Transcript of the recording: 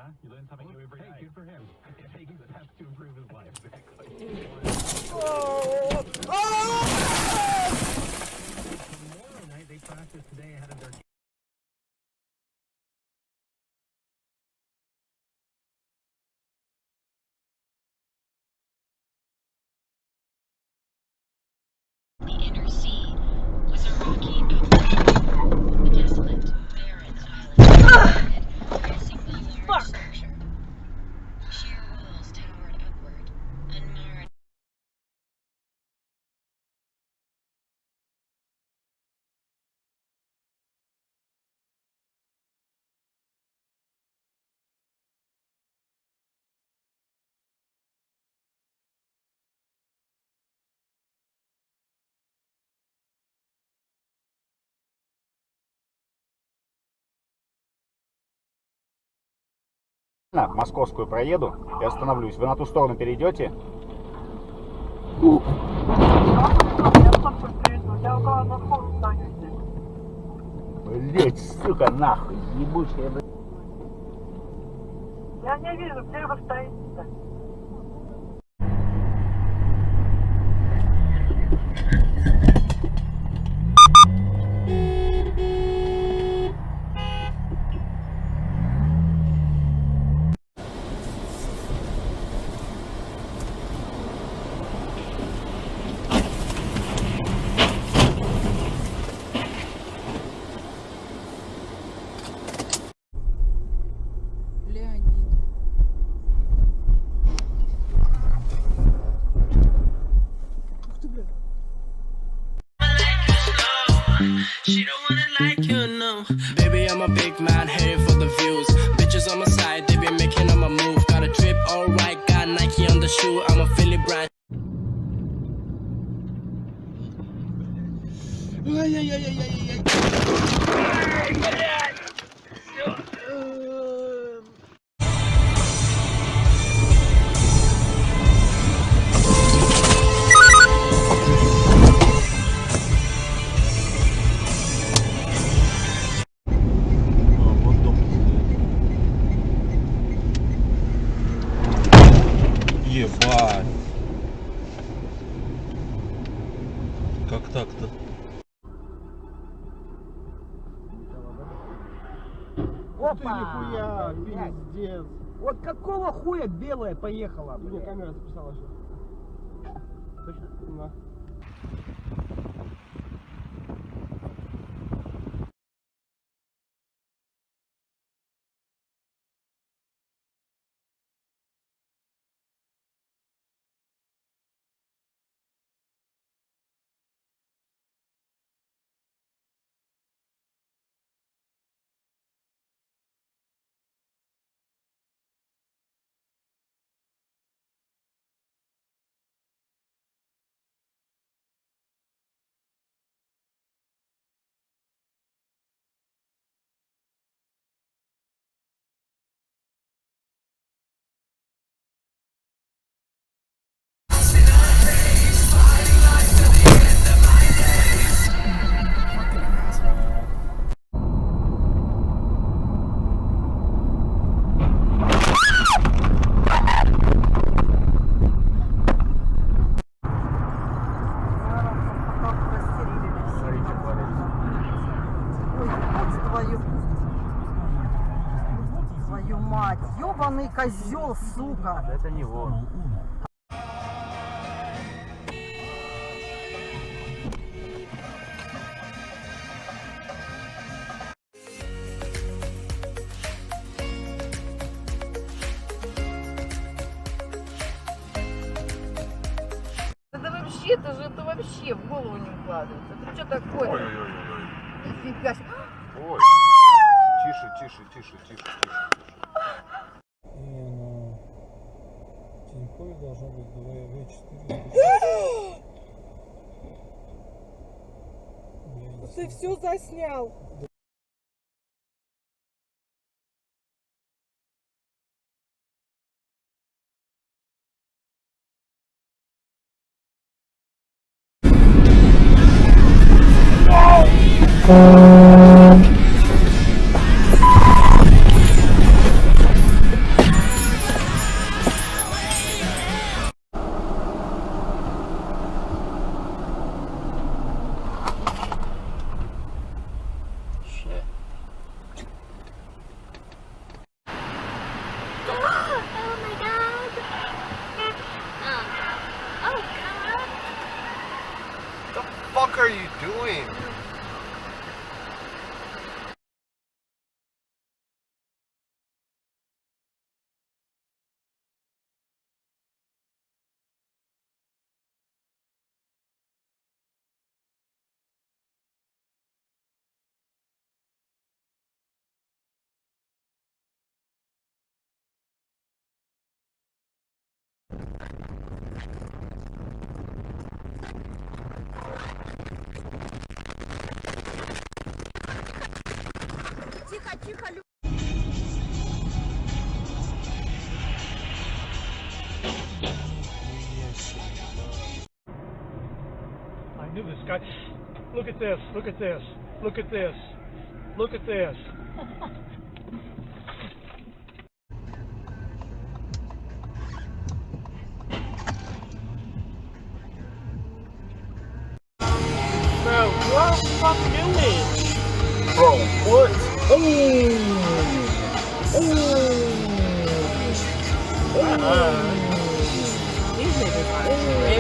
Yeah, you learn something new every day. Hey, good for him. Taking steps to improve his life. Tomorrow night they practice today ahead of their. The inner sea was a rocky ocean, a desolate, barren island, by a single large structure. Sheer walls towered upward, unmarred. Московскую проеду и остановлюсь. Вы на ту сторону перейдете? Блять, сука, нахуй, ебучая, блядь. Я не вижу, где вы стоите-то. She don't want it like you know. Baby, I'm a big man, here for the views. Bitches on my side, they be making on my move. Got a trip, alright, got Nike on the shoe. I'm a Philly brand. Ебать. Как так-то? Опа! Нихуя, пиздец. Вот какого хуя белая поехала? Мне камера записала что. Точно? Да. Твою мать, ёбаный козел, сука. Это не вон. Это вообще в голову не укладывается. Это что такое? Ой-ой-ой. Нифига себе. Ой. Тише. В Тинькове должно быть 2V4. Ты все заснял. I knew this guy. Look at this. Look at this. Look at this. Look at this. Bro, what are you fucking doing? Bro, what? These niggas are crazy.